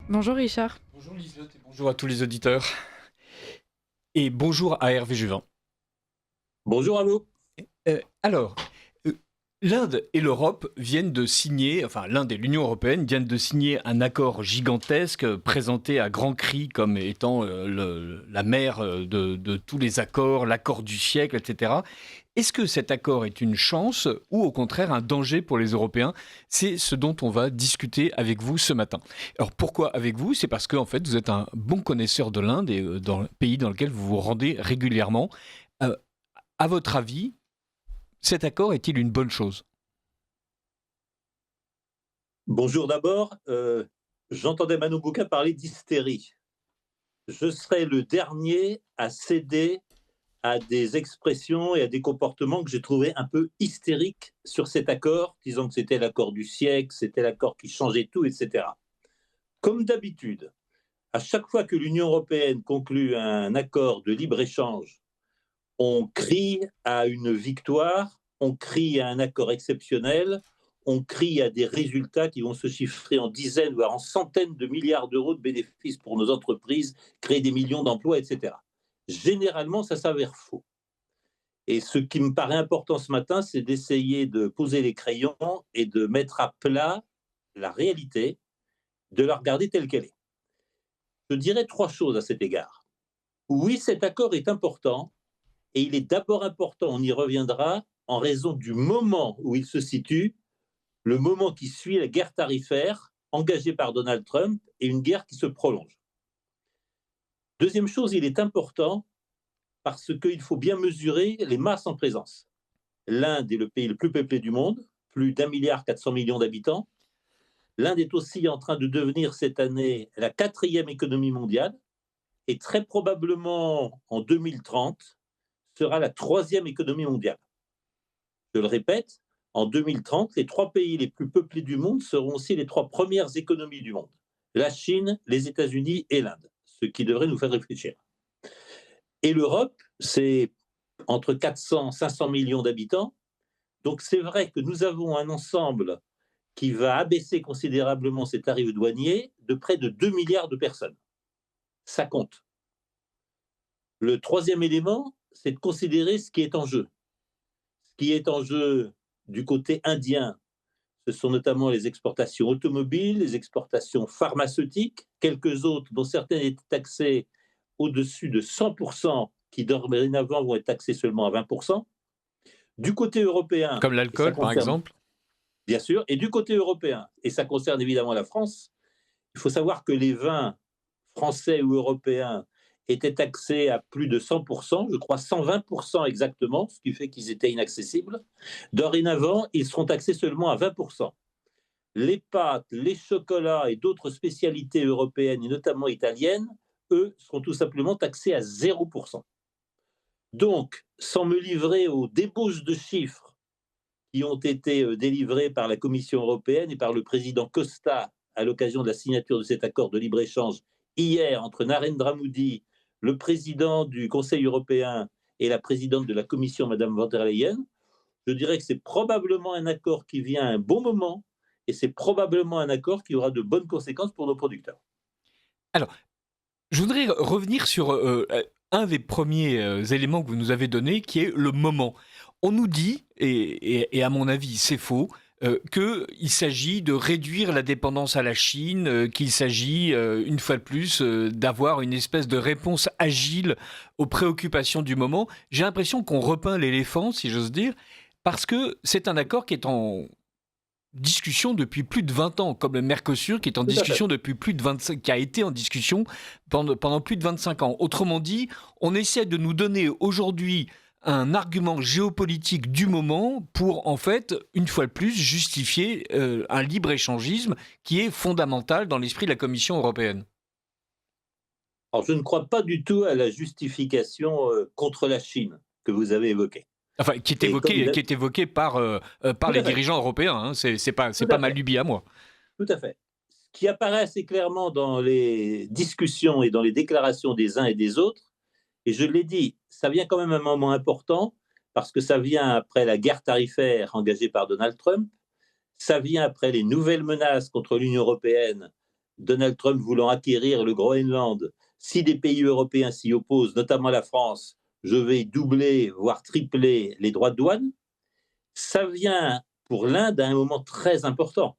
Bonjour Richard. Bonjour Liselotte et bonjour à tous les auditeurs. Et bonjour à Hervé Juvin. Bonjour à vous. Alors, l'Inde et l'Europe viennent de signer, enfin l'Inde et l'Union européenne viennent de signer un accord gigantesque présenté à grands cris comme étant la mère de tous les accords, l'accord du siècle, etc. Est-ce que cet accord est une chance ou au contraire un danger pour les Européens? C'est ce dont on va discuter avec vous ce matin. Alors pourquoi avec vous? C'est parce que en fait, vous êtes un bon connaisseur de l'Inde et dans le pays dans lequel vous vous rendez régulièrement. Euh, à votre avis, cet accord est-il une bonne chose? Bonjour d'abord. J'entendais Manou Bouka parler d'hystérie. Je serai le dernier à céder à des expressions et à des comportements que j'ai trouvés un peu hystériques sur cet accord, disant que c'était l'accord du siècle, c'était l'accord qui changeait tout, etc. Comme d'habitude, à chaque fois que l'Union européenne conclut un accord de libre-échange, on crie à une victoire, on crie à un accord exceptionnel, on crie à des résultats qui vont se chiffrer en dizaines, voire en centaines de milliards d'euros de bénéfices pour nos entreprises, créer des millions d'emplois, etc. Généralement, ça s'avère faux. Et ce qui me paraît important ce matin, c'est d'essayer de poser les crayons et de mettre à plat la réalité, de la regarder telle qu'elle est. Je dirais trois choses à cet égard. Oui, cet accord est important, et il est d'abord important, on y reviendra, en raison du moment où il se situe, le moment qui suit la guerre tarifaire engagée par Donald Trump et une guerre qui se prolonge. Deuxième chose, il est important parce qu'il faut bien mesurer les masses en présence. L'Inde est le pays le plus peuplé du monde, plus d'1,4 milliard d'habitants. L'Inde est aussi en train de devenir cette année la quatrième économie mondiale et très probablement en 2030 sera la troisième économie mondiale. Je le répète, en 2030, les trois pays les plus peuplés du monde seront aussi les trois premières économies du monde. La Chine, les États-Unis et l'Inde, ce qui devrait nous faire réfléchir. Et l'Europe, c'est entre 400 et 500 millions d'habitants. Donc c'est vrai que nous avons un ensemble qui va abaisser considérablement ses tarifs douaniers de près de 2 milliards de personnes. Ça compte. Le troisième élément, c'est de considérer ce qui est en jeu. Ce qui est en jeu du côté indien, ce sont notamment les exportations automobiles, les exportations pharmaceutiques, quelques autres dont certaines étaient taxées au-dessus de 100%, qui dorénavant vont être taxées seulement à 20%. Du côté européen, Comme et ça l'alcool par concerne exemple? bien sûr, et du côté européen, et ça concerne évidemment la France, il faut savoir que les vins français ou européens étaient taxés à plus de 100%, je crois 120% exactement, ce qui fait qu'ils étaient inaccessibles. Dorénavant, ils seront taxés seulement à 20%. Les pâtes, les chocolats et d'autres spécialités européennes et notamment italiennes, eux, seront tout simplement taxés à 0%. Donc, sans me livrer aux débauches de chiffres qui ont été délivrés par la Commission européenne et par le président Costa à l'occasion de la signature de cet accord de libre-échange hier entre Narendra Modi, le président du Conseil européen et la présidente de la Commission, Madame von der Leyen, je dirais que c'est probablement un accord qui vient à un bon moment et c'est probablement un accord qui aura de bonnes conséquences pour nos producteurs. Alors, je voudrais revenir sur un des premiers éléments que vous nous avez donné, qui est le moment. On nous dit, et à mon avis c'est faux, qu'il s'agit de réduire la dépendance à la Chine, qu'il s'agit, une fois de plus, d'avoir une espèce de réponse agile aux préoccupations du moment. J'ai l'impression qu'on repeint l'éléphant, si j'ose dire, parce que c'est un accord qui est en discussion depuis plus de 20 ans, comme le Mercosur qui est en Tout à fait. discussion depuis plus de 25, qui a été en discussion pendant plus de 25 ans. Autrement dit, on essaie de nous donner aujourd'hui un argument géopolitique du moment pour, en fait, une fois de plus, justifier un libre-échangisme qui est fondamental dans l'esprit de la Commission européenne. Alors, je ne crois pas du tout à la justification contre la Chine que vous avez évoquée. Enfin, Et comme qui est évoqué par tout les à fait, dirigeants européens. Hein. tout C'est pas à ma fait, lubie à moi. tout à fait. Ce qui apparaît assez clairement dans les discussions et dans les déclarations des uns et des autres, et je l'ai dit, ça vient quand même à un moment important parce que ça vient après la guerre tarifaire engagée par Donald Trump, ça vient après les nouvelles menaces contre l'Union européenne Donald Trump voulant acquérir le Groenland, si des pays européens s'y opposent, notamment la France, je vais doubler, voire tripler les droits de douane. Ça vient pour l'Inde à un moment très important.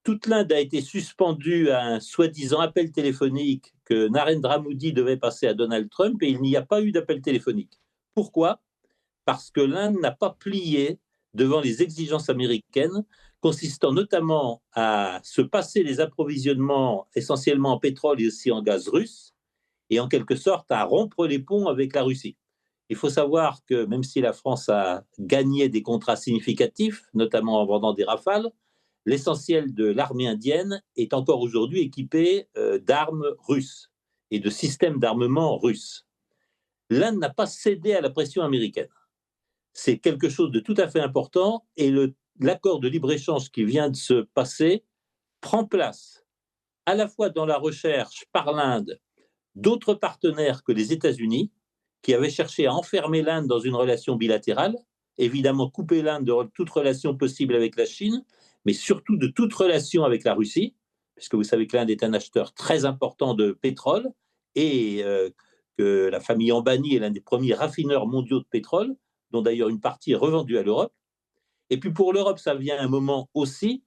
Toute l'Inde a été suspendue à un soi-disant appel téléphonique que Narendra Modi devait passer à Donald Trump et il n'y a pas eu d'appel téléphonique. Pourquoi? Parce que l'Inde n'a pas plié devant les exigences américaines, consistant notamment à se passer les approvisionnements essentiellement en pétrole et aussi en gaz russe, et en quelque sorte à rompre les ponts avec la Russie. Il faut savoir que même si la France a gagné des contrats significatifs, notamment en vendant des Rafales, l'essentiel de l'armée indienne est encore aujourd'hui équipé d'armes russes et de systèmes d'armement russes. L'Inde n'a pas cédé à la pression américaine. C'est quelque chose de tout à fait important et l'accord de libre-échange qui vient de se passer prend place à la fois dans la recherche par l'Inde d'autres partenaires que les États-Unis, qui avaient cherché à enfermer l'Inde dans une relation bilatérale, évidemment couper l'Inde de toute relation possible avec la Chine, mais surtout de toute relation avec la Russie, puisque vous savez que l'Inde est un acheteur très important de pétrole et que la famille Ambani est l'un des premiers raffineurs mondiaux de pétrole, dont d'ailleurs une partie est revendue à l'Europe. Et puis pour l'Europe, ça vient à un moment aussi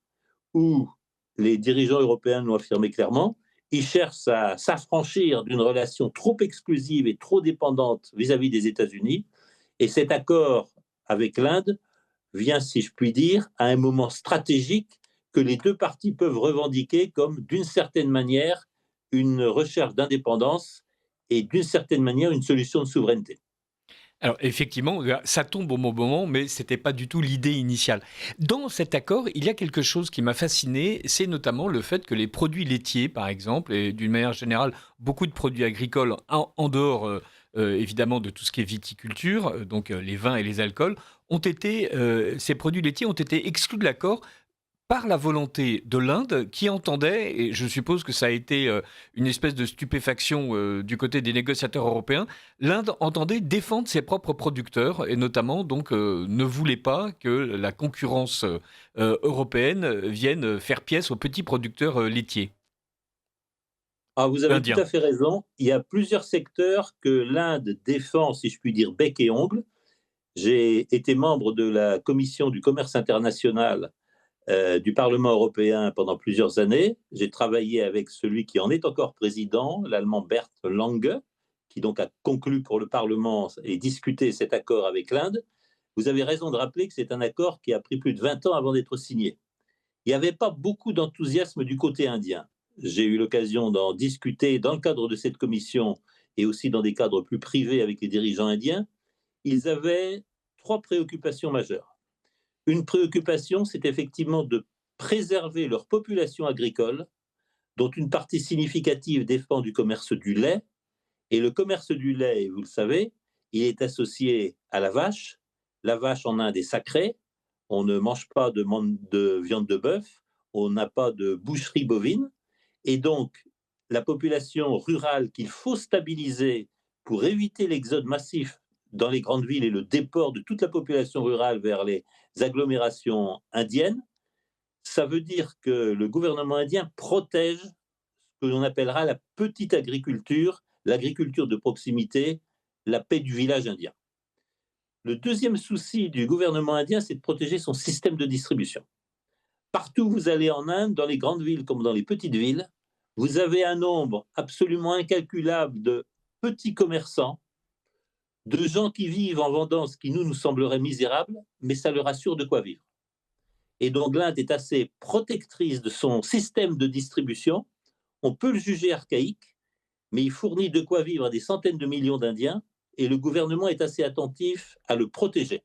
où les dirigeants européens l'ont affirmé clairement, ils cherchent à s'affranchir d'une relation trop exclusive et trop dépendante vis-à-vis des États-Unis. Et cet accord avec l'Inde vient, si je puis dire, à un moment stratégique que les deux parties peuvent revendiquer comme, d'une certaine manière, une recherche d'indépendance et, d'une certaine manière, une solution de souveraineté. Alors effectivement, ça tombe au bon moment, mais ce n'était pas du tout l'idée initiale. Dans cet accord, il y a quelque chose qui m'a fasciné, c'est notamment le fait que les produits laitiers, par exemple, et d'une manière générale, beaucoup de produits agricoles en dehors évidemment de tout ce qui est viticulture, donc les vins et les alcools, ces produits laitiers ont été exclus de l'accord par la volonté de l'Inde qui entendait, et je suppose que ça a été une espèce de stupéfaction du côté des négociateurs européens, l'Inde entendait défendre ses propres producteurs et notamment donc ne voulait pas que la concurrence européenne vienne faire pièce aux petits producteurs laitiers Ah, vous avez tout indiens. à fait raison. Il y a plusieurs secteurs que l'Inde défend, si je puis dire, bec et ongle. J'ai été membre de la commission du commerce international du Parlement européen pendant plusieurs années. J'ai travaillé avec celui qui en est encore président, l'Allemand Bert Lange, qui donc a conclu pour le Parlement et discuté cet accord avec l'Inde. Vous avez raison de rappeler que c'est un accord qui a pris plus de 20 ans avant d'être signé. Il n'y avait pas beaucoup d'enthousiasme du côté indien. J'ai eu l'occasion d'en discuter dans le cadre de cette commission et aussi dans des cadres plus privés avec les dirigeants indiens. Ils avaient trois préoccupations majeures. Une préoccupation, c'est effectivement de préserver leur population agricole, dont une partie significative dépend du commerce du lait. Et le commerce du lait, vous le savez, il est associé à la vache. La vache en Inde est sacrée. On ne mange pas de viande de bœuf. On n'a pas de boucherie bovine. Et donc, la population rurale qu'il faut stabiliser pour éviter l'exode massif dans les grandes villes et le déport de toute la population rurale vers les agglomérations indiennes, ça veut dire que le gouvernement indien protège ce que l'on appellera la petite agriculture, l'agriculture de proximité, la paix du village indien. Le deuxième souci du gouvernement indien, c'est de protéger son système de distribution. Partout où vous allez en Inde, dans les grandes villes comme dans les petites villes, vous avez un nombre absolument incalculable de petits commerçants, de gens qui vivent en vendant ce qui nous semblerait misérable, mais ça leur assure de quoi vivre. Et donc l'Inde est assez protectrice de son système de distribution. On peut le juger archaïque, mais il fournit de quoi vivre à des centaines de millions d'Indiens et le gouvernement est assez attentif à le protéger.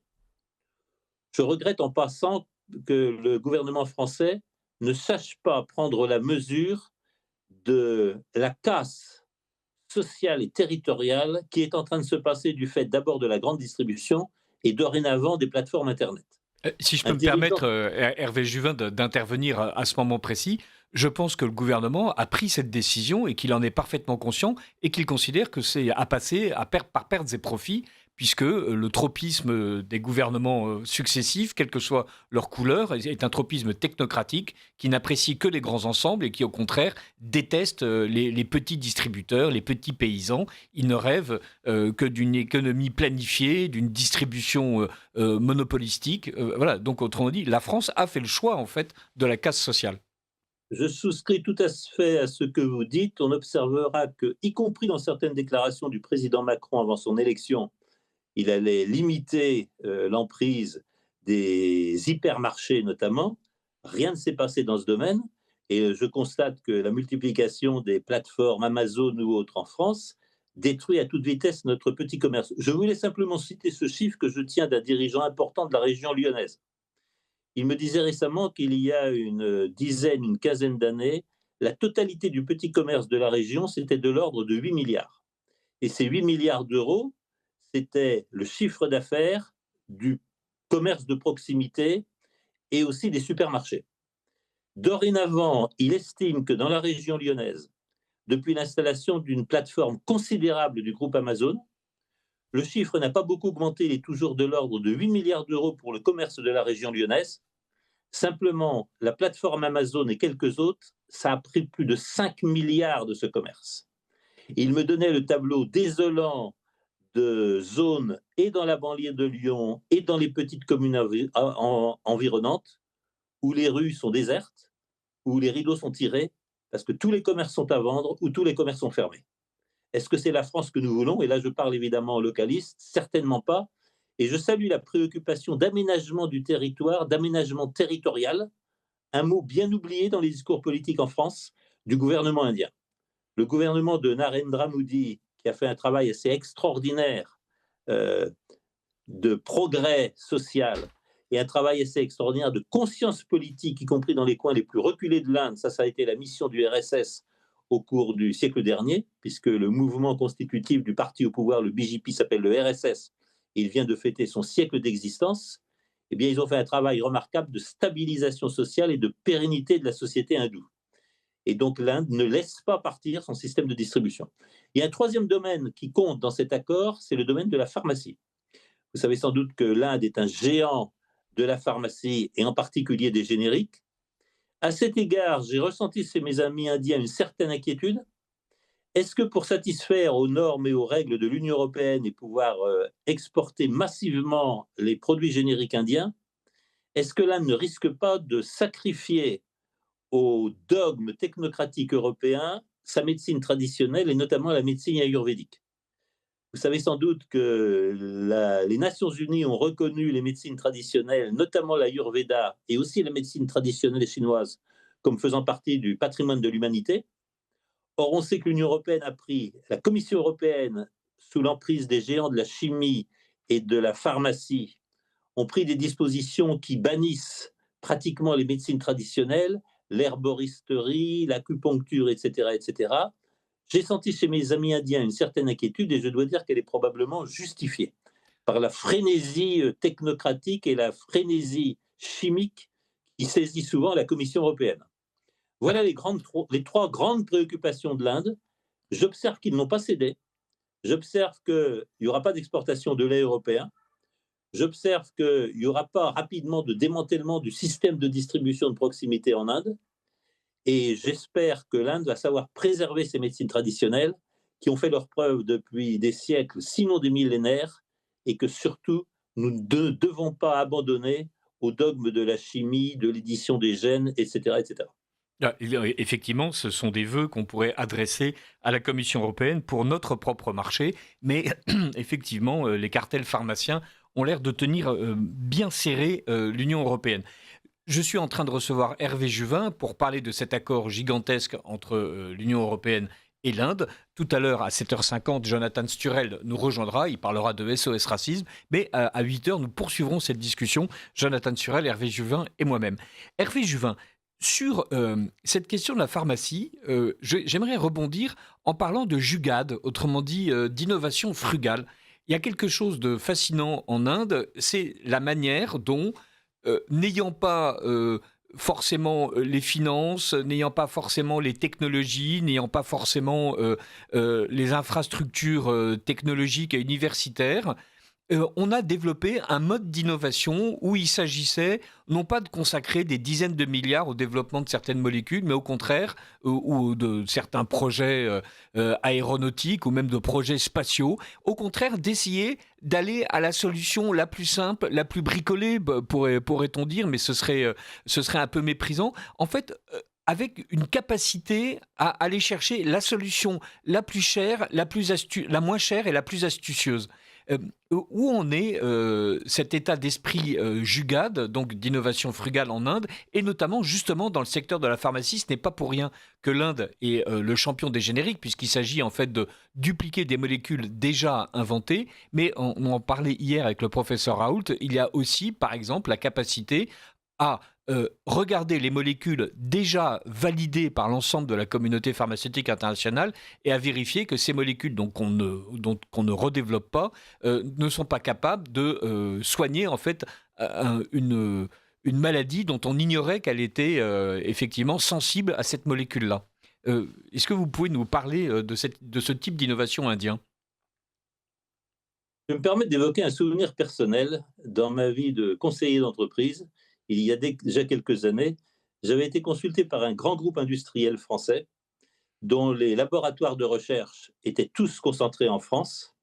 Je regrette en passant que le gouvernement français ne sache pas prendre la mesure de la casse sociale et territoriale qui est en train de se passer du fait d'abord de la grande distribution et dorénavant des plateformes Internet. Si je peux Un me dirigeant permettre, Hervé Juvin, d'intervenir à ce moment précis, je pense que le gouvernement a pris cette décision et qu'il en est parfaitement conscient et qu'il considère que c'est à passer par pertes et profits puisque le tropisme des gouvernements successifs, quelle que soit leur couleur, est un tropisme technocratique qui n'apprécie que les grands ensembles et qui, au contraire, déteste les petits distributeurs, les petits paysans. Ils ne rêvent que d'une économie planifiée, d'une distribution monopolistique. Voilà. Donc, autrement dit, la France a fait le choix, en fait, de la casse sociale. Je souscris tout à fait à ce que vous dites. On observera que, y compris dans certaines déclarations du président Macron avant son élection, il allait limiter l'emprise des hypermarchés notamment. Rien ne s'est passé dans ce domaine. Et je constate que la multiplication des plateformes Amazon ou autres en France détruit à toute vitesse notre petit commerce. Je voulais simplement citer ce chiffre que je tiens d'un dirigeant important de la région lyonnaise. Il me disait récemment qu'il y a une quinzaine d'années, la totalité du petit commerce de la région, c'était de l'ordre de 8 milliards. Et ces 8 milliards d'euros, c'était le chiffre d'affaires du commerce de proximité et aussi des supermarchés. Dorénavant, il estime que dans la région lyonnaise, depuis l'installation d'une plateforme considérable du groupe Amazon, le chiffre n'a pas beaucoup augmenté, il est toujours de l'ordre de 8 milliards d'euros pour le commerce de la région lyonnaise. Simplement, la plateforme Amazon et quelques autres, ça a pris plus de 5 milliards de ce commerce. Il me donnait le tableau désolant de zones et dans la banlieue de Lyon et dans les petites communes environnantes où les rues sont désertes, où les rideaux sont tirés parce que tous les commerces sont à vendre ou tous les commerces sont fermés. Est-ce que c'est la France que nous voulons? Et là, je parle évidemment aux localistes, certainement pas. Et je salue la préoccupation d'aménagement du territoire, d'aménagement territorial, un mot bien oublié dans les discours politiques en France du gouvernement indien. Le gouvernement de Narendra Modi, qui a fait un travail assez extraordinaire de progrès social et un travail assez extraordinaire de conscience politique, y compris dans les coins les plus reculés de l'Inde. Ça a été la mission du RSS au cours du siècle dernier, puisque le mouvement constitutif du parti au pouvoir, le BJP, s'appelle le RSS. Il vient de fêter son siècle d'existence. Eh bien, ils ont fait un travail remarquable de stabilisation sociale et de pérennité de la société hindoue. Et donc, l'Inde ne laisse pas partir son système de distribution. Il y a un troisième domaine qui compte dans cet accord, c'est le domaine de la pharmacie. Vous savez sans doute que l'Inde est un géant de la pharmacie et en particulier des génériques. À cet égard, j'ai ressenti chez mes amis indiens une certaine inquiétude. Est-ce que pour satisfaire aux normes et aux règles de l'Union européenne et pouvoir exporter massivement les produits génériques indiens, est-ce que l'Inde ne risque pas de sacrifier aux dogmes technocratiques européens sa médecine traditionnelle et notamment la médecine ayurvédique? Vous savez sans doute que les Nations Unies ont reconnu les médecines traditionnelles, notamment l'Ayurveda et aussi la médecine traditionnelle chinoise, comme faisant partie du patrimoine de l'humanité. Or, on sait que l'Union européenne a pris, la Commission européenne, sous l'emprise des géants de la chimie et de la pharmacie, ont pris des dispositions qui bannissent pratiquement les médecines traditionnelles, l'herboristerie, l'acupuncture, etc., etc. J'ai senti chez mes amis indiens une certaine inquiétude et je dois dire qu'elle est probablement justifiée par la frénésie technocratique et la frénésie chimique qui saisit souvent la Commission européenne. Voilà les trois grandes préoccupations de l'Inde. J'observe qu'ils n'ont pas cédé. J'observe qu'il n'y aura pas d'exportation de lait européen. J'observe qu'il n'y aura pas rapidement de démantèlement du système de distribution de proximité en Inde. Et j'espère que l'Inde va savoir préserver ses médecines traditionnelles qui ont fait leurs preuves depuis des siècles, sinon des millénaires, et que surtout, nous ne devons pas abandonner au dogme de la chimie, de l'édition des gènes, etc., etc. Effectivement, ce sont des vœux qu'on pourrait adresser à la Commission européenne pour notre propre marché, mais effectivement, les cartels pharmaciens ont l'air de tenir bien serré l'Union européenne. Je suis en train de recevoir Hervé Juvin pour parler de cet accord gigantesque entre l'Union européenne et l'Inde. Tout à l'heure, à 7h50, Jonathan Sturel nous rejoindra. Il parlera de SOS Racisme. Mais à 8h, nous poursuivrons cette discussion. Jonathan Sturel, Hervé Juvin et moi-même. Hervé Juvin, sur cette question de la pharmacie, j'aimerais rebondir en parlant de Jugad, autrement dit d'innovation frugale. Il y a quelque chose de fascinant en Inde, c'est la manière dont, n'ayant pas forcément les finances, n'ayant pas forcément les technologies, n'ayant pas forcément les infrastructures technologiques et universitaires, On a développé un mode d'innovation où il s'agissait non pas de consacrer des dizaines de milliards au développement de certaines molécules, mais au contraire, ou de certains projets aéronautiques ou même de projets spatiaux, au contraire d'essayer d'aller à la solution la plus simple, la plus bricolée, pourrait-on dire, mais ce serait un peu méprisant. En fait, avec une capacité à aller chercher la solution la plus chère, la moins chère et la plus astucieuse. Euh, où en est cet état d'esprit Jugad, donc d'innovation frugale en Inde, et notamment justement dans le secteur de la pharmacie. Ce n'est pas pour rien que l'Inde est le champion des génériques, puisqu'il s'agit en fait de dupliquer des molécules déjà inventées, mais on en parlait hier avec le professeur Raoult, il y a aussi par exemple la capacité à regarder les molécules déjà validées par l'ensemble de la communauté pharmaceutique internationale et à vérifier que ces molécules qu'on ne redéveloppe pas ne sont pas capables de soigner en fait une maladie dont on ignorait qu'elle était effectivement sensible à cette molécule-là. Est-ce que vous pouvez nous parler de ce type d'innovation indien? Je me permets d'évoquer un souvenir personnel dans ma vie de conseiller d'entreprise. Il y a déjà quelques années, j'avais été consulté par un grand groupe industriel français dont les laboratoires de recherche étaient tous concentrés en France.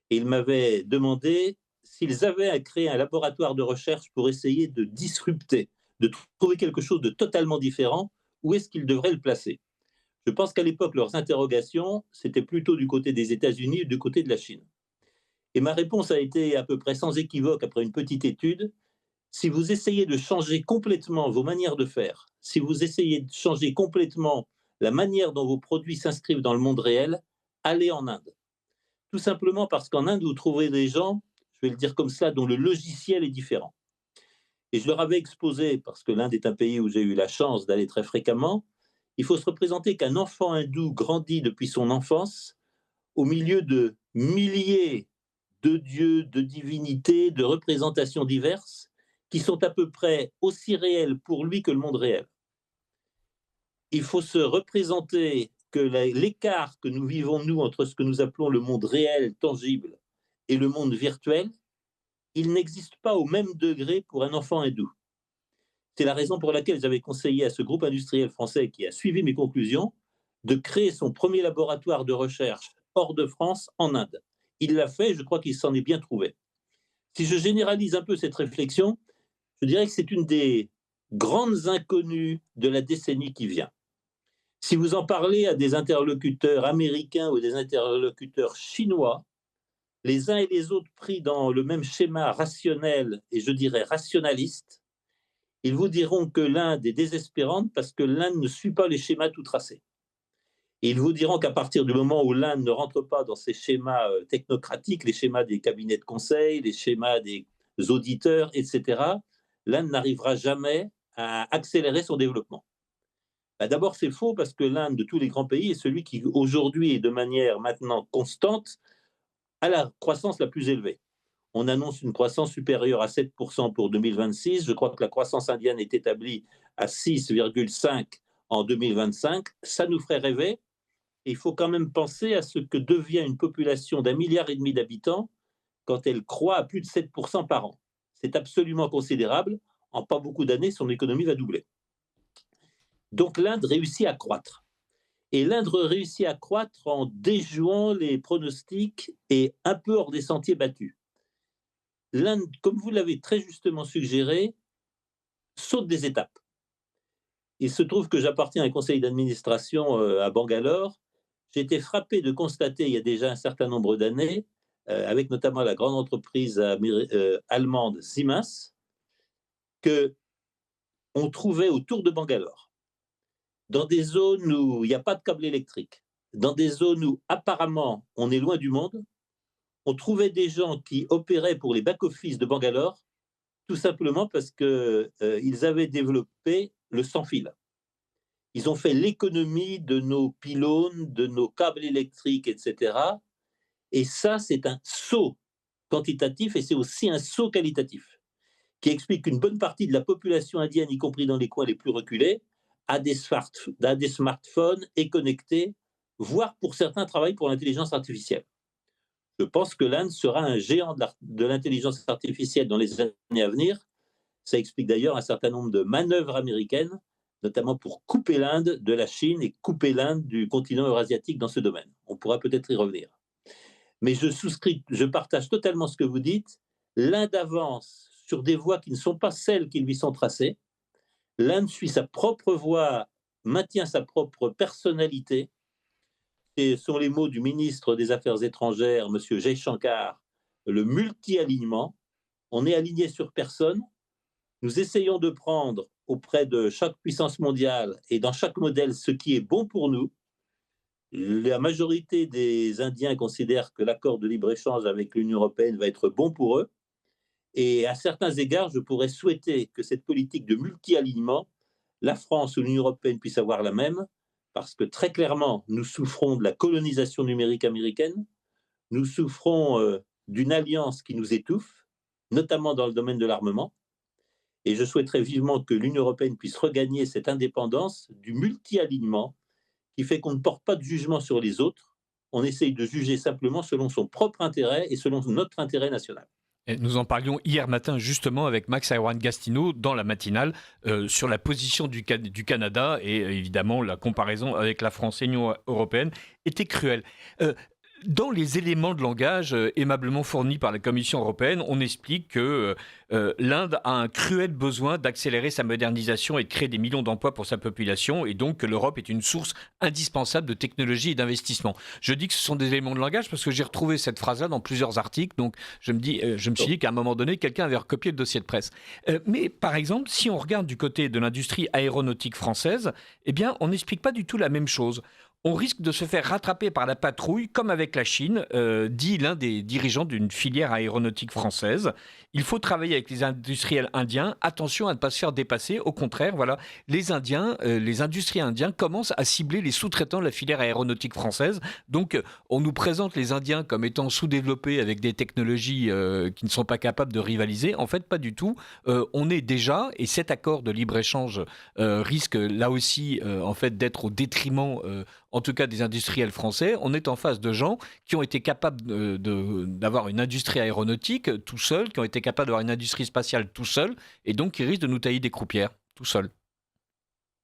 Et ils m'avaient demandé s'ils avaient à créer un laboratoire de recherche pour essayer de disrupter, de trouver quelque chose de totalement différent, où est-ce qu'ils devraient le placer. Je pense qu'à l'époque, leurs interrogations, c'était plutôt du côté des États-Unis ou du côté de la Chine. Et ma réponse a été à peu près sans équivoque après une petite étude. Si vous essayez de changer complètement vos manières de faire, si vous essayez de changer complètement la manière dont vos produits s'inscrivent dans le monde réel, allez en Inde. Tout simplement parce qu'en Inde, vous trouverez des gens, je vais le dire comme ça, dont le logiciel est différent. Et je leur avais exposé, parce que l'Inde est un pays où j'ai eu la chance d'aller très fréquemment, il faut se représenter qu'un enfant hindou grandit depuis son enfance au milieu de milliers de dieux, de divinités, de représentations diverses, qui sont à peu près aussi réelles pour lui que le monde réel. Il faut se représenter que l'écart que nous vivons, nous, entre ce que nous appelons le monde réel, tangible, et le monde virtuel, il n'existe pas au même degré pour un enfant hindou. C'est la raison pour laquelle j'avais conseillé à ce groupe industriel français qui a suivi mes conclusions de créer son premier laboratoire de recherche hors de France, en Inde. Il l'a fait, je crois qu'il s'en est bien trouvé. Si je généralise un peu cette réflexion, je dirais que c'est une des grandes inconnues de la décennie qui vient. Si vous en parlez à des interlocuteurs américains ou des interlocuteurs chinois, les uns et les autres pris dans le même schéma rationnel et je dirais rationaliste, ils vous diront que l'Inde est désespérante parce que l'Inde ne suit pas les schémas tout tracés. Et ils vous diront qu'à partir du moment où l'Inde ne rentre pas dans ces schémas technocratiques, les schémas des cabinets de conseil, les schémas des auditeurs, etc., l'Inde n'arrivera jamais à accélérer son développement. Bah, d'abord, c'est faux parce que l'Inde, de tous les grands pays, est celui qui, aujourd'hui, et de manière maintenant constante, a la croissance la plus élevée. On annonce une croissance supérieure à 7% pour 2026. Je crois que la croissance indienne est établie à 6,5 en 2025. Ça nous ferait rêver. Et il faut quand même penser à ce que devient une population d'1,5 milliard d'habitants quand elle croît à plus de 7% par an. C'est absolument considérable. En pas beaucoup d'années, son économie va doubler. Donc l'Inde réussit à croître. Et l'Inde réussit à croître en déjouant les pronostics et un peu hors des sentiers battus. L'Inde, comme vous l'avez très justement suggéré, saute des étapes. Il se trouve que j'appartiens à un conseil d'administration à Bangalore. J'ai été frappé de constater il y a déjà un certain nombre d'années, avec notamment la grande entreprise allemande Siemens, qu'on trouvait autour de Bangalore, dans des zones où il n'y a pas de câble électrique, dans des zones où apparemment on est loin du monde, on trouvait des gens qui opéraient pour les back-office de Bangalore, tout simplement parce qu'ils avaient développé le sans-fil. Ils ont fait l'économie de nos pylônes, de nos câbles électriques, etc. Et ça, c'est un saut quantitatif et c'est aussi un saut qualitatif qui explique qu'une bonne partie de la population indienne, y compris dans les coins les plus reculés, a des smartphones, est connectée, voire pour certains travaillent pour l'intelligence artificielle. Je pense que l'Inde sera un géant de l'intelligence artificielle dans les années à venir. Ça explique d'ailleurs un certain nombre de manœuvres américaines, notamment pour couper l'Inde de la Chine et couper l'Inde du continent eurasiatique dans ce domaine. On pourra peut-être y revenir. Mais je partage totalement ce que vous dites. L'Inde avance sur des voies qui ne sont pas celles qui lui sont tracées. L'Inde suit sa propre voie, maintient sa propre personnalité. Ce sont les mots du ministre des Affaires étrangères, M. Jaishankar, le multi-alignement. On est aligné sur personne. Nous essayons de prendre auprès de chaque puissance mondiale et dans chaque modèle ce qui est bon pour nous. La majorité des Indiens considèrent que l'accord de libre-échange avec l'Union européenne va être bon pour eux. Et à certains égards, je pourrais souhaiter que cette politique de multi-alignement, la France ou l'Union européenne puissent avoir la même, parce que très clairement, nous souffrons de la colonisation numérique américaine, nous souffrons d'une alliance qui nous étouffe, notamment dans le domaine de l'armement. Et je souhaiterais vivement que l'Union européenne puisse regagner cette indépendance du multi-alignement qui fait qu'on ne porte pas de jugement sur les autres, on essaye de juger simplement selon son propre intérêt et selon notre intérêt national. Et nous en parlions hier matin justement avec Max Arouane-Gastineau dans la matinale sur la position du Canada et évidemment la comparaison avec la France et l'Union européenne était cruelle. Dans les éléments de langage aimablement fournis par la Commission européenne, on explique que l'Inde a un cruel besoin d'accélérer sa modernisation et de créer des millions d'emplois pour sa population, et donc que l'Europe est une source indispensable de technologie et d'investissement. Je dis que ce sont des éléments de langage parce que j'ai retrouvé cette phrase-là dans plusieurs articles, donc je me suis dit qu'à un moment donné, quelqu'un avait recopié le dossier de presse. Mais par exemple, si on regarde du côté de l'industrie aéronautique française, eh bien, on n'explique pas du tout la même chose. On risque de se faire rattraper par la patrouille, comme avec la Chine, dit l'un des dirigeants d'une filière aéronautique française. Il faut travailler avec les industriels indiens. Attention à ne pas se faire dépasser. Au contraire, voilà, les industriels indiens commencent à cibler les sous-traitants de la filière aéronautique française. Donc, on nous présente les Indiens comme étant sous-développés avec des technologies qui ne sont pas capables de rivaliser. En fait, pas du tout. On est déjà, et cet accord de libre-échange risque là aussi en fait d'être au détriment en tout cas des industriels français. On est en face de gens qui ont été capables d'avoir une industrie aéronautique tout seuls, qui ont été capables d'avoir une industrie spatiale tout seuls, et donc qui risquent de nous tailler des croupières tout seuls.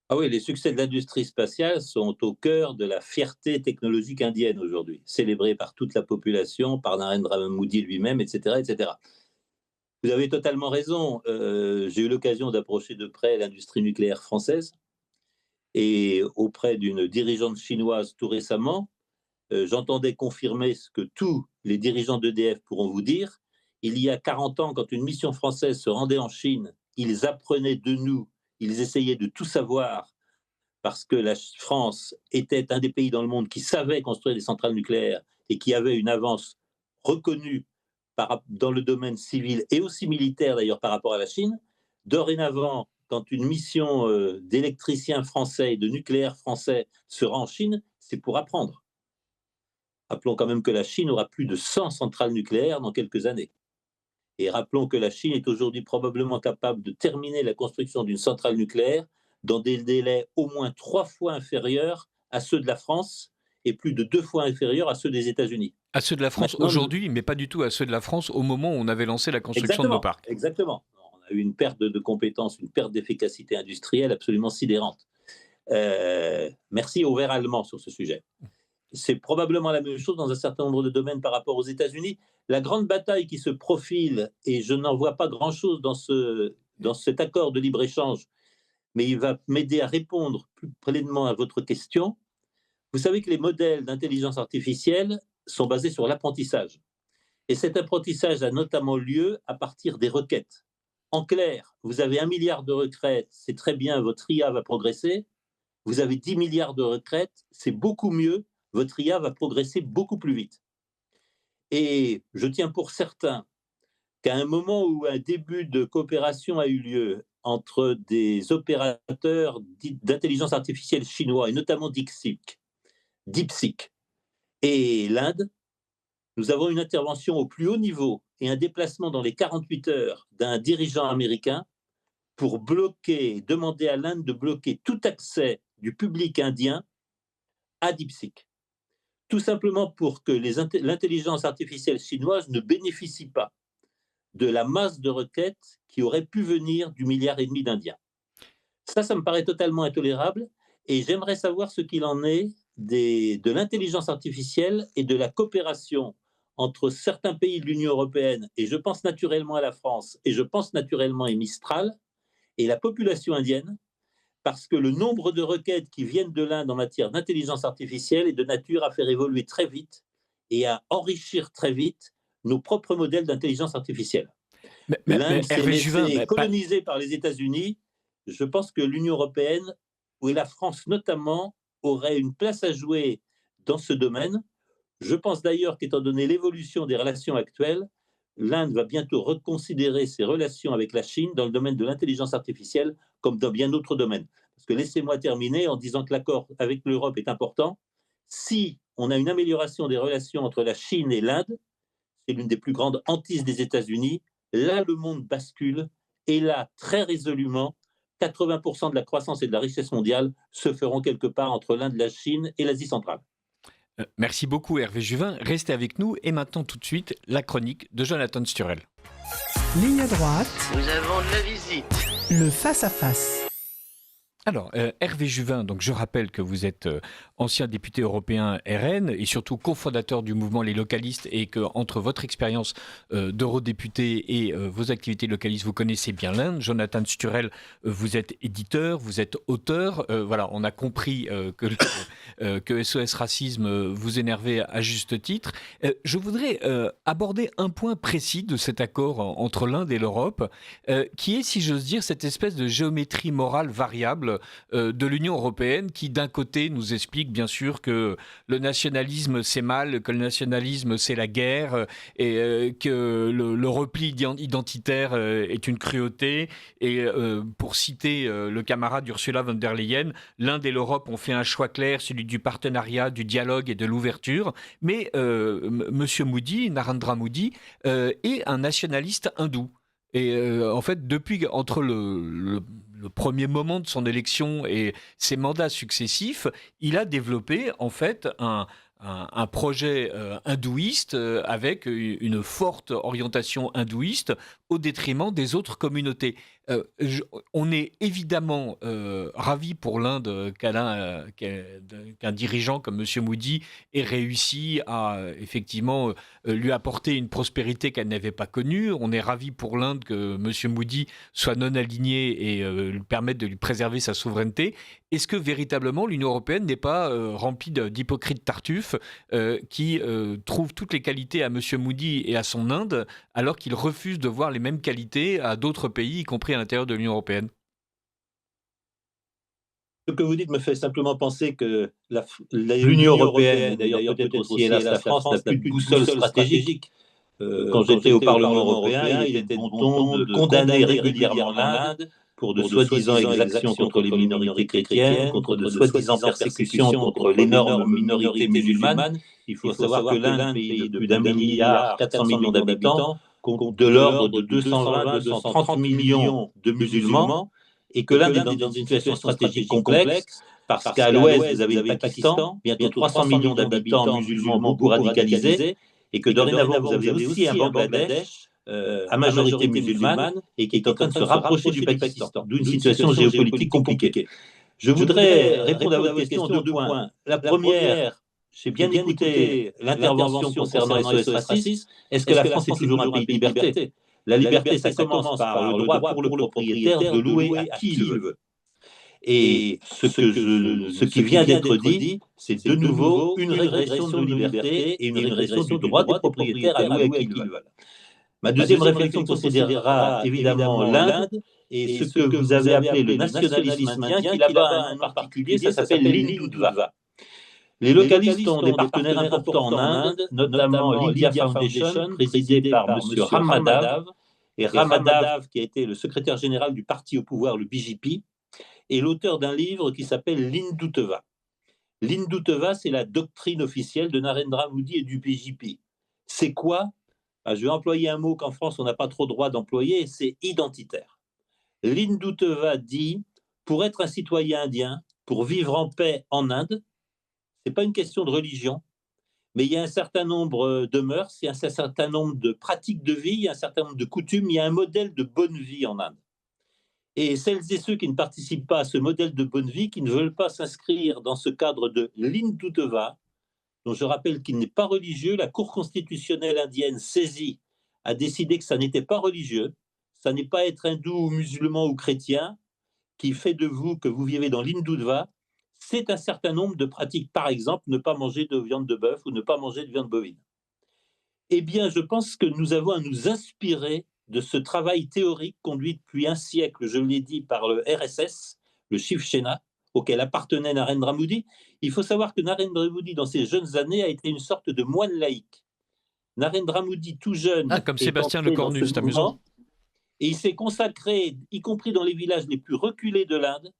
Ah oui, les succès de l'industrie spatiale sont au cœur de la fierté technologique indienne aujourd'hui, célébrée par toute la population, par Narendra Modi lui-même, etc., etc. Vous avez totalement raison. J'ai eu l'occasion d'approcher de près l'industrie nucléaire française et auprès d'une dirigeante chinoise tout récemment, j'entendais confirmer ce que tous les dirigeants d'EDF pourront vous dire. Il y a 40 ans, quand une mission française se rendait en Chine, ils apprenaient de nous, ils essayaient de tout savoir parce que la France était un des pays dans le monde qui savait construire des centrales nucléaires et qui avait une avance reconnue dans le domaine civil et aussi militaire d'ailleurs par rapport à la Chine. Dorénavant, quand une mission d'électriciens français et de nucléaire français sera en Chine, c'est pour apprendre. Rappelons quand même que la Chine aura plus de 100 centrales nucléaires dans quelques années. Et rappelons que la Chine est aujourd'hui probablement capable de terminer la construction d'une centrale nucléaire dans des délais au moins 3 fois inférieurs à ceux de la France et plus de 2 fois inférieurs à ceux des États-Unis. À ceux de la France aujourd'hui, mais pas du tout à ceux de la France au moment où on avait lancé la construction de nos parcs. Exactement. On a eu une perte de compétences, une perte d'efficacité industrielle absolument sidérante. Merci au vert allemand sur ce sujet. C'est probablement la même chose dans un certain nombre de domaines par rapport aux États-Unis. La grande bataille qui se profile, et je n'en vois pas grand-chose dans cet accord de libre-échange, mais il va m'aider à répondre plus pleinement à votre question. Vous savez que les modèles d'intelligence artificielle sont basés sur l'apprentissage. Et cet apprentissage a notamment lieu à partir des requêtes. En clair, vous avez 1 milliard de requêtes, c'est très bien, votre IA va progresser. Vous avez 10 milliards de requêtes, c'est beaucoup mieux, votre IA va progresser beaucoup plus vite. Et je tiens pour certain qu'à un moment où un début de coopération a eu lieu entre des opérateurs d'intelligence artificielle chinois, et notamment DeepSeek, et l'Inde, nous avons une intervention au plus haut niveau et un déplacement dans les 48 heures d'un dirigeant américain pour demander à l'Inde de bloquer tout accès du public indien à DeepSeek. tout simplement pour que l'intelligence artificielle chinoise ne bénéficie pas de la masse de requêtes qui aurait pu venir du 1,5 milliard d'Indiens. Ça me paraît totalement intolérable et j'aimerais savoir ce qu'il en est de l'intelligence artificielle et de la coopération entre certains pays de l'Union européenne, et je pense naturellement à la France, et je pense naturellement à Mistral, et la population indienne, parce que le nombre de requêtes qui viennent de l'Inde en matière d'intelligence artificielle est de nature à faire évoluer très vite et à enrichir très vite nos propres modèles d'intelligence artificielle. L'Inde s'est laissée coloniser par les États-Unis. Je pense que l'Union européenne, et la France notamment, aurait une place à jouer dans ce domaine. Je pense d'ailleurs qu'étant donné l'évolution des relations actuelles, l'Inde va bientôt reconsidérer ses relations avec la Chine dans le domaine de l'intelligence artificielle comme dans bien d'autres domaines. Parce que laissez-moi terminer en disant que l'accord avec l'Europe est important. Si on a une amélioration des relations entre la Chine et l'Inde, c'est l'une des plus grandes hantises des États-Unis, là le monde bascule et là, très résolument, 80% de la croissance et de la richesse mondiale se feront quelque part entre l'Inde, la Chine et l'Asie centrale. Merci beaucoup Hervé Juvin, restez avec nous et maintenant tout de suite la chronique de Jonathan Sturel. Ligne droite. Nous avons de la visite. Le face-à-face. Alors, Hervé Juvin, donc je rappelle que vous êtes ancien député européen RN et surtout cofondateur du mouvement Les Localistes et que entre votre expérience d'eurodéputé et vos activités localistes, vous connaissez bien l'Inde. Jonathan Sturel, vous êtes éditeur, vous êtes auteur. Voilà, on a compris que SOS Racisme vous énervait à juste titre. Je voudrais aborder un point précis de cet accord entre l'Inde et l'Europe, qui est, si j'ose dire, cette espèce de géométrie morale variable de l'Union européenne qui d'un côté nous explique bien sûr que le nationalisme c'est mal, que le nationalisme c'est la guerre et que le repli identitaire est une cruauté et pour citer le camarade Ursula von der Leyen, l'Inde et l'Europe ont fait un choix clair, celui du partenariat, du dialogue et de l'ouverture, mais Monsieur Modi, Narendra Modi est un nationaliste hindou. Et en fait, depuis entre le premier moment de son élection et ses mandats successifs, il a développé en fait un projet hindouiste avec une forte orientation hindouiste au détriment des autres communautés. On est évidemment ravis pour l'Inde qu'un dirigeant comme M. Modi ait réussi à effectivement lui apporter une prospérité qu'elle n'avait pas connue. On est ravis pour l'Inde que M. Modi soit non aligné et lui permette de lui préserver sa souveraineté. Est-ce que véritablement l'Union européenne n'est pas remplie d'hypocrites tartuffes qui trouvent toutes les qualités à M. Modi et à son Inde alors qu'il refuse de voir les mêmes qualités à d'autres pays, y compris à l'intérieur de l'Union européenne? Ce que vous dites me fait simplement penser que l'Union européenne, et d'ailleurs peut-être aussi hélas la France, n'a plus de boussole stratégique. Quand j'étais au Parlement européen, il était bon ton de condamner régulièrement l'Inde pour de soi-disant exactions contre les minorités chrétiennes, contre de soi-disant persécutions contre l'énorme minorité musulmane. Il faut savoir que l'Inde, pays de plus d'1,4 milliard d'habitants, compte de l'ordre de 220-230 millions de musulmans, et que l'Inde est dans une situation stratégique complexe, parce qu'à l'ouest, vous avez le Pakistan, bientôt 300 millions d'habitants musulmans, beaucoup radicalisés, et que dorénavant, vous avez aussi un Bangladesh à majorité musulmane et qui est en train de se rapprocher du Pakistan, d'où une situation géopolitique compliquée. Je voudrais répondre à votre question en 2 points. La première, j'ai bien écouté l'intervention concernant SOS Racisme. Est-ce que la France est toujours un pays de liberté? La liberté, ça commence par le droit pour le propriétaire de louer à qui il veut. Et ce qui vient d'être dit, c'est de nouveau une régression de nos libertés et une régression du droit des propriétaires à louer à qui ils veulent. Ma deuxième réflexion considérera évidemment l'Inde et ce que vous avez appelé le nationalisme indien, qui là-bas a un nom particulier, ça s'appelle l'Hindutva. Les localistes ont des partenaires importants en Inde, notamment l'India Foundation, présidée par M. Ramadav, et Ramadav, qui a été le secrétaire général du parti au pouvoir, le BJP, est l'auteur d'un livre qui s'appelle l'Hindutva. L'Hindutva, c'est la doctrine officielle de Narendra Modi et du BJP. C'est quoi? Je vais employer un mot qu'en France, on n'a pas trop droit d'employer, c'est identitaire. L'Hindutva dit, pour être un citoyen indien, pour vivre en paix en Inde, ce n'est pas une question de religion, mais il y a un certain nombre de mœurs, il y a un certain nombre de pratiques de vie, il y a un certain nombre de coutumes, il y a un modèle de bonne vie en Inde. Et celles et ceux qui ne participent pas à ce modèle de bonne vie, qui ne veulent pas s'inscrire dans ce cadre de l'Hindutva, dont je rappelle qu'il n'est pas religieux, la Cour constitutionnelle indienne saisie a décidé que ça n'était pas religieux, ça n'est pas être hindou ou musulman ou chrétien qui fait de vous que vous vivez dans l'Hindutva, c'est un certain nombre de pratiques. Par exemple, ne pas manger de viande de bœuf ou ne pas manger de viande bovine. Eh bien, je pense que nous avons à nous inspirer de ce travail théorique conduit depuis un siècle, je l'ai dit, par le RSS, le Shiv Sena, auquel appartenait Narendra Modi. Il faut savoir que Narendra Modi, dans ses jeunes années, a été une sorte de moine laïque. Narendra Modi, tout Ah, jeune, comme est Sébastien entré dans Lecornu, ce c'est amusant. mouvement et il s'est consacré, y compris dans les villages les plus reculés de l'Inde,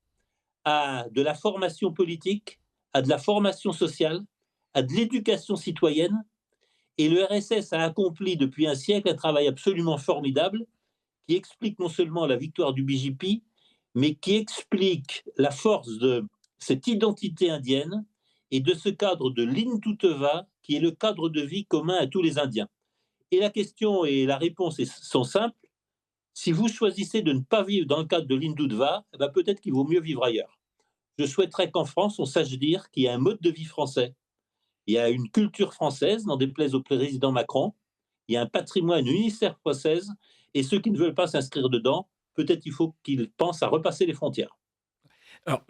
à de la formation politique, à de la formation sociale, à de l'éducation citoyenne. Et le RSS a accompli depuis un siècle un travail absolument formidable qui explique non seulement la victoire du BJP, mais qui explique la force de cette identité indienne et de ce cadre de l'Hindutva qui est le cadre de vie commun à tous les Indiens. Et la question et la réponse sont simples. Si vous choisissez de ne pas vivre dans le cadre de l'Hindutva, eh ben peut-être qu'il vaut mieux vivre ailleurs. Je souhaiterais qu'en France, on sache dire qu'il y a un mode de vie français, il y a une culture française, n'en déplaise au président Macron, il y a un patrimoine, une histoire française, et ceux qui ne veulent pas s'inscrire dedans, peut-être il faut qu'ils pensent à repasser les frontières. Alors,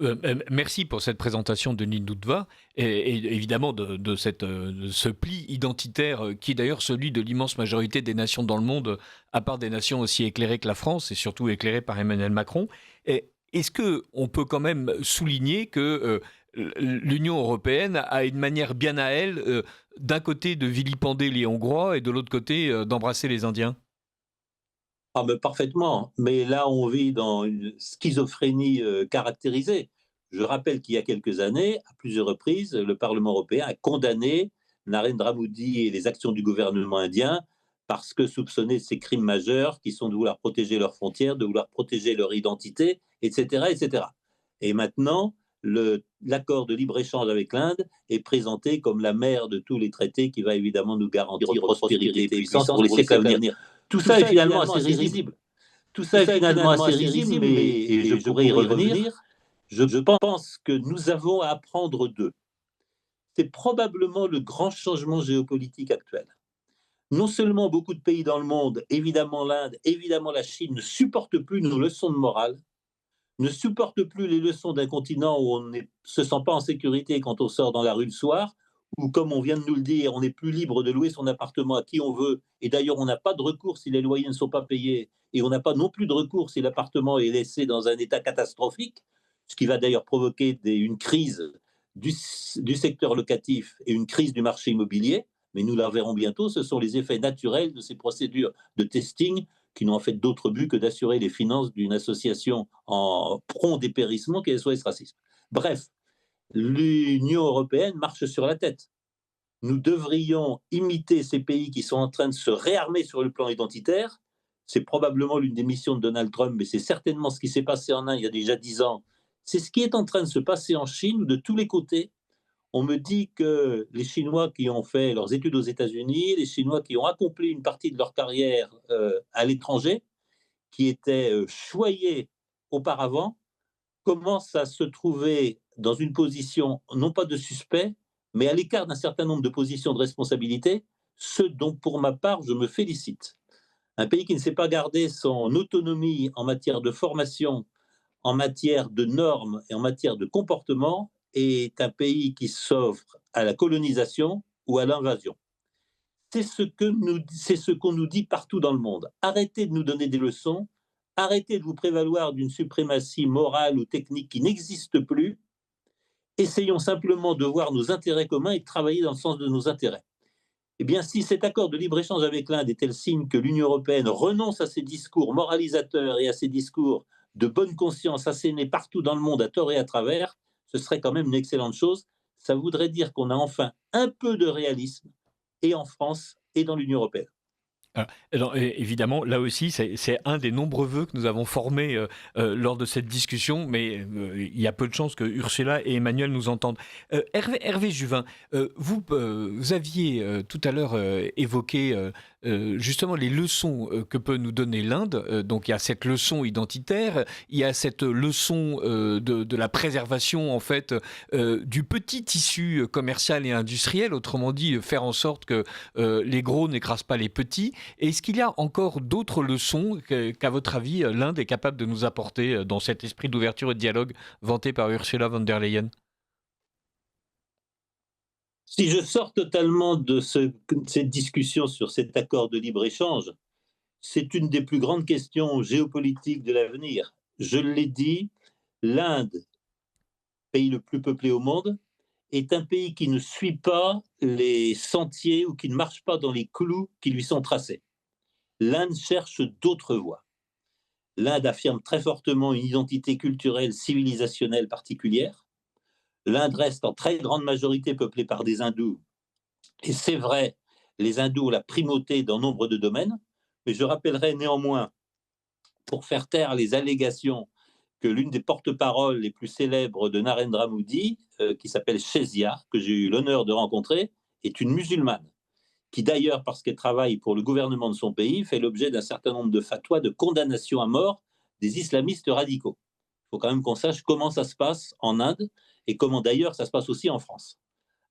merci pour cette présentation de Nindutva et évidemment de ce pli identitaire qui est d'ailleurs celui de l'immense majorité des nations dans le monde, à part des nations aussi éclairées que la France et surtout éclairées par Emmanuel Macron. Est-ce qu'on peut quand même souligner que l'Union européenne a une manière bien à elle, d'un côté de vilipender les Hongrois et de l'autre côté d'embrasser les Indiens? Ah, mais parfaitement, mais là on vit dans une schizophrénie caractérisée. Je rappelle qu'il y a quelques années, à plusieurs reprises, le Parlement européen a condamné Narendra Modi et les actions du gouvernement indien parce que soupçonné de ces crimes majeurs qui sont de vouloir protéger leurs frontières, de vouloir protéger leur identité, etc. etc. Et maintenant, l'accord de libre-échange avec l'Inde est présenté comme la mère de tous les traités qui va évidemment nous garantir prospérité et puissance pour les siècles à venir. Tout ça est finalement assez risible. Tout ça est finalement assez risible, mais, et je pourrais y revenir, je pense que nous avons à apprendre d'eux. C'est probablement le grand changement géopolitique actuel. Non seulement beaucoup de pays dans le monde, évidemment l'Inde, évidemment la Chine, ne supportent plus nos leçons de morale, ne supportent plus les leçons d'un continent où on ne se sent pas en sécurité quand on sort dans la rue le soir, où, comme on vient de nous le dire, on n'est plus libre de louer son appartement à qui on veut. Et d'ailleurs, on n'a pas de recours si les loyers ne sont pas payés. Et on n'a pas non plus de recours si l'appartement est laissé dans un état catastrophique, ce qui va d'ailleurs provoquer une crise du secteur locatif et une crise du marché immobilier. Mais nous la verrons bientôt, ce sont les effets naturels de ces procédures de testing qui n'ont en fait d'autre but que d'assurer les finances d'une association en prompt dépérissement qu'est SOS Racisme. Bref, l'Union européenne marche sur la tête. Nous devrions imiter ces pays qui sont en train de se réarmer sur le plan identitaire. C'est probablement l'une des missions de Donald Trump, mais c'est certainement ce qui s'est passé en Inde il y a déjà 10 ans. C'est ce qui est en train de se passer en Chine, de tous les côtés. On me dit que les Chinois qui ont fait leurs études aux États-Unis, les Chinois qui ont accompli une partie de leur carrière à l'étranger, qui étaient choyés auparavant, commencent à se trouver dans une position, non pas de suspect, mais à l'écart d'un certain nombre de positions de responsabilité, ce dont, pour ma part, je me félicite. Un pays qui ne sait pas garder son autonomie en matière de formation, en matière de normes et en matière de comportement est un pays qui s'offre à la colonisation ou à l'invasion. C'est ce qu'on nous dit partout dans le monde. Arrêtez de nous donner des leçons, arrêtez de vous prévaloir d'une suprématie morale ou technique qui n'existe plus. Essayons simplement de voir nos intérêts communs et de travailler dans le sens de nos intérêts. Eh bien, si cet accord de libre-échange avec l'Inde était le signe que l'Union européenne renonce à ses discours moralisateurs et à ses discours de bonne conscience assénés partout dans le monde à tort et à travers, ce serait quand même une excellente chose. Ça voudrait dire qu'on a enfin un peu de réalisme, et en France et dans l'Union européenne. Alors, évidemment, là aussi, c'est un des nombreux vœux que nous avons formés lors de cette discussion, mais il y a peu de chances que Ursula et Emmanuel nous entendent. Hervé Juvin, vous aviez tout à l'heure évoqué justement les leçons que peut nous donner l'Inde. Donc il y a cette leçon identitaire, il y a cette leçon de la préservation en fait du petit tissu commercial et industriel, autrement dit faire en sorte que les gros n'écrasent pas les petits. Est-ce qu'il y a encore d'autres leçons qu'à votre avis, l'Inde est capable de nous apporter dans cet esprit d'ouverture et de dialogue vanté par Ursula von der Leyen? Si je sors totalement de cette discussion sur cet accord de libre-échange, c'est une des plus grandes questions géopolitiques de l'avenir. Je l'ai dit, l'Inde, pays le plus peuplé au monde, est un pays qui ne suit pas les sentiers ou qui ne marche pas dans les clous qui lui sont tracés. L'Inde cherche d'autres voies. L'Inde affirme très fortement une identité culturelle, civilisationnelle particulière. L'Inde reste en très grande majorité peuplée par des hindous. Et c'est vrai, les hindous ont la primauté dans nombre de domaines. Mais je rappellerai néanmoins, pour faire taire les allégations, que l'une des porte-paroles les plus célèbres de Narendra Modi, qui s'appelle Shezia, que j'ai eu l'honneur de rencontrer, est une musulmane, qui d'ailleurs, parce qu'elle travaille pour le gouvernement de son pays, fait l'objet d'un certain nombre de fatwas de condamnation à mort des islamistes radicaux. Il faut quand même qu'on sache comment ça se passe en Inde et comment d'ailleurs ça se passe aussi en France,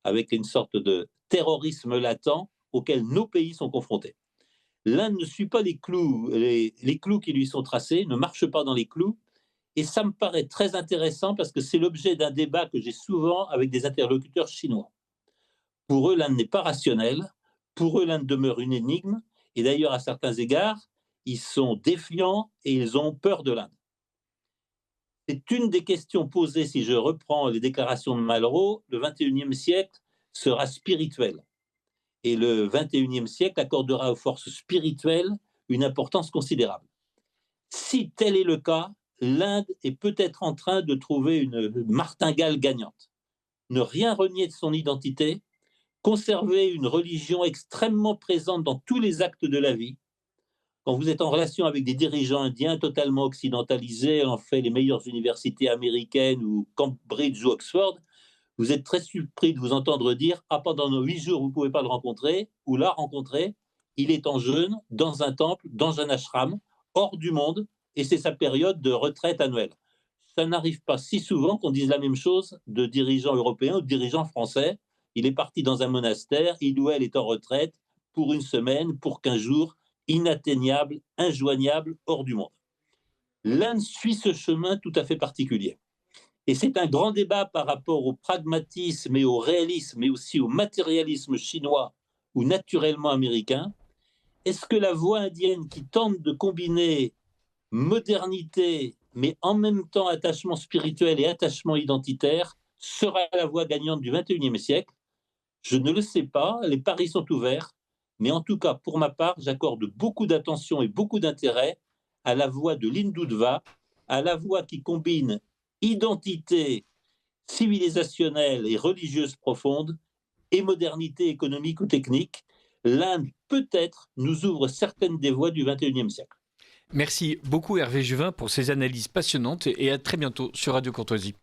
avec une sorte de terrorisme latent auquel nos pays sont confrontés. L'Inde ne suit pas les clous, les clous qui lui sont tracés, ne marche pas dans les clous, et ça me paraît très intéressant parce que c'est l'objet d'un débat que j'ai souvent avec des interlocuteurs chinois. Pour eux, l'Inde n'est pas rationnelle, pour eux, l'Inde demeure une énigme, et d'ailleurs, à certains égards, ils sont défiants et ils ont peur de l'Inde. C'est une des questions posées, si je reprends les déclarations de Malraux, le 21e siècle sera spirituel. Et le 21e siècle accordera aux forces spirituelles une importance considérable. Si tel est le cas, l'Inde est peut-être en train de trouver une martingale gagnante. Ne rien renier de son identité, conserver une religion extrêmement présente dans tous les actes de la vie. Quand vous êtes en relation avec des dirigeants indiens totalement occidentalisés, en fait les meilleures universités américaines ou Cambridge ou Oxford, vous êtes très surpris de vous entendre dire « Ah, pendant nos 8 jours, vous ne pouvez pas le rencontrer ou la rencontrer. Il est en jeûne, dans un temple, dans un ashram, hors du monde, et c'est sa période de retraite annuelle. » Ça n'arrive pas si souvent qu'on dise la même chose de dirigeants européens ou de dirigeants français. Il est parti dans un monastère, il ou elle est en retraite pour une semaine, pour 15 jours, inatteignable, injoignable, hors du monde. L'Inde suit ce chemin tout à fait particulier. Et c'est un grand débat par rapport au pragmatisme et au réalisme, mais aussi au matérialisme chinois ou naturellement américain. Est-ce que la voie indienne qui tente de combiner modernité, mais en même temps attachement spirituel et attachement identitaire, sera la voie gagnante du 21e siècle? Je ne le sais pas, les paris sont ouverts, mais en tout cas, pour ma part, j'accorde beaucoup d'attention et beaucoup d'intérêt à la voie de l'Hindutva, à la voie qui combine identité civilisationnelle et religieuse profonde et modernité économique ou technique. L'Inde, peut-être, nous ouvre certaines des voies du 21e siècle. Merci beaucoup Hervé Juvin pour ces analyses passionnantes et à très bientôt sur Radio Courtoisie.